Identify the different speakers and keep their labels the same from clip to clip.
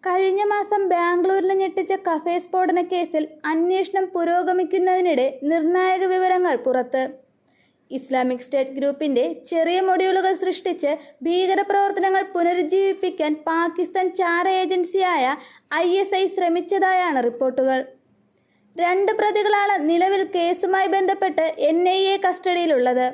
Speaker 1: കഴിഞ്ഞ മാസം ബാംഗ്ലൂരിൽ ഞെട്ടിച്ച കഫേ സ്ഫോടന കേസിൽ അന്വേഷണം പുരോഗമിക്കുന്നതിനിടെ നിർണായക വിവരങ്ങൾ പുറത്ത്. ഇസ്ലാമിക് സ്റ്റേറ്റ് ഗ്രൂപ്പിന്റെ ചെറിയ മൊഡ്യൂളുകൾ സൃഷ്ടിച്ച് ഭീകരപ്രവർത്തനങ്ങൾ പുനരുജ്ജീവിപ്പിക്കാൻ പാകിസ്ഥാൻ ചാര ഏജൻസിയായ ISI ശ്രമിച്ചതായാണ് റിപ്പോർട്ടുകൾ. 2 പ്രതികളാണ് നിലവിൽ കേസുമായി ബന്ധപ്പെട്ട് NIA കസ്റ്റഡിയിലുള്ളത്.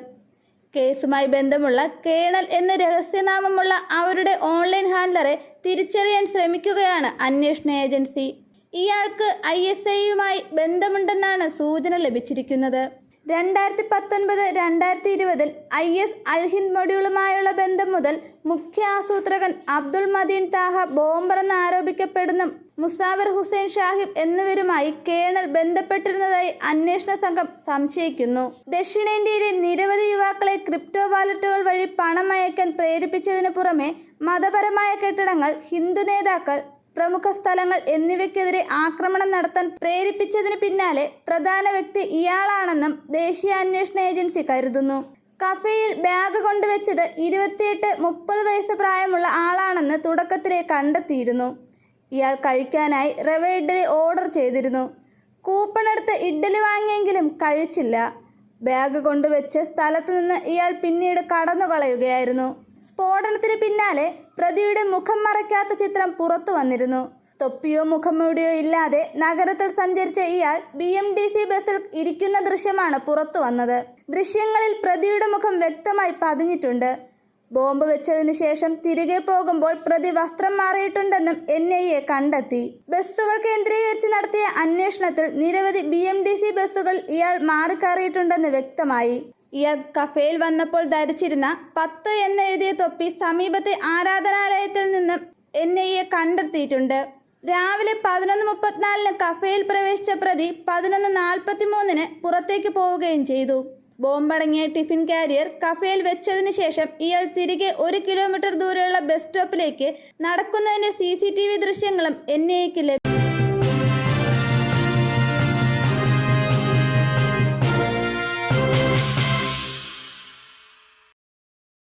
Speaker 1: കേസുമായി ബന്ധമുള്ള കേണൽ എന്ന രഹസ്യനാമമുള്ള അവരുടെ ഓൺലൈൻ ഹാൻഡലറെ തിരിച്ചറിയാൻ ശ്രമിക്കുകയാണ് അന്വേഷണ ഏജൻസി. ഇയാൾക്ക് ISIയുമായി ബന്ധമുണ്ടെന്നാണ് സൂചന ലഭിച്ചിരിക്കുന്നത്. 2019-2020 IS അൽഹിന്ദ് മൊഡ്യൂളുമായുള്ള ബന്ധം മുതൽ മുഖ്യ ആസൂത്രകൻ അബ്ദുൾ മദീൻ താഹ, ബോംബറെന്ന് ആരോപിക്കപ്പെടുന്ന മുസാവർ ഹുസൈൻ ഷാഹിബ് എന്നിവരുമായി കേണൽ ബന്ധപ്പെട്ടിരുന്നതായി അന്വേഷണ സംഘം സംശയിക്കുന്നു. ദക്ഷിണേന്ത്യയിലെ നിരവധി യുവാക്കളെ ക്രിപ്റ്റോ വാലറ്റുകൾ വഴി പണം അയക്കാൻ പ്രേരിപ്പിച്ചതിനു പുറമെ മതപരമായ കെട്ടിടങ്ങൾ, ഹിന്ദു നേതാക്കൾ, പ്രമുഖ സ്ഥലങ്ങൾ എന്നിവയ്ക്കെതിരെ ആക്രമണം നടത്താൻ പ്രേരിപ്പിച്ചതിന് പിന്നാലെ പ്രധാന വ്യക്തി ഇയാളാണെന്നും ദേശീയ അന്വേഷണ ഏജൻസി കരുതുന്നു. കഫേയിൽ ബാഗ് കൊണ്ടുവച്ചത് 28-30 വയസ്സ് പ്രായമുള്ള ആളാണെന്ന് തുടക്കത്തിലെ കണ്ടെത്തിയിരുന്നു. ഇയാൾ കഴിക്കാനായി റവ ഇഡ്ഡലി ഓർഡർ ചെയ്തിരുന്നു. കൂപ്പൺ എടുത്ത് ഇഡ്ഡലി വാങ്ങിയെങ്കിലും കഴിച്ചില്ല. ബാഗ് കൊണ്ടുവച്ച സ്ഥലത്ത് നിന്ന് ഇയാൾ പിന്നീട് കടന്നു കളയുകയായിരുന്നു. സ്ഫോടനത്തിന് പിന്നാലെ പ്രതിയുടെ മുഖം മറയ്ക്കാത്ത ചിത്രം പുറത്തു വന്നിരുന്നു. തൊപ്പിയോ മുഖംമൂടിയോ ഇല്ലാതെ നഗരത്തിൽ സഞ്ചരിച്ച ഇയാൾ BMTC ബസ്സിൽ ഇരിക്കുന്ന ദൃശ്യമാണ് പുറത്തു വന്നത്. ദൃശ്യങ്ങളിൽ പ്രതിയുടെ മുഖം വ്യക്തമായി പതിഞ്ഞിട്ടുണ്ട്. ബോംബ് വെച്ചതിന് ശേഷം തിരികെ പോകുമ്പോൾ പ്രതി വസ്ത്രം മാറിയിട്ടുണ്ടെന്നും NIA കണ്ടെത്തി. ബസ്സുകൾ കേന്ദ്രീകരിച്ച് നടത്തിയ അന്വേഷണത്തിൽ നിരവധി BMTC ബസ്സുകൾ ഇയാൾ മാറിക്കയറിയിട്ടുണ്ടെന്ന് വ്യക്തമായി. ഇയാൾ കഫേയിൽ വന്നപ്പോൾ ധരിച്ചിരുന്ന 10 എന്നെഴുതിയ തൊപ്പി സമീപത്തെ ആരാധനാലയത്തിൽ നിന്നും NIA കണ്ടെത്തിയിട്ടുണ്ട്. രാവിലെ 11:34 കഫേയിൽ പ്രവേശിച്ച പ്രതി 11:43 പുറത്തേക്ക് പോവുകയും ചെയ്തു. ബോംബടങ്ങിയ ടിഫിൻ കാരിയർ കഫേയിൽ വെച്ചതിന് ശേഷം ഇയാൾ തിരികെ 1 കിലോമീറ്റർ ദൂരെയുള്ള ബസ് സ്റ്റോപ്പിലേക്ക് നടക്കുന്നതിന്റെ CCTV ദൃശ്യങ്ങളും NIAക്ക് ലഭിച്ചു.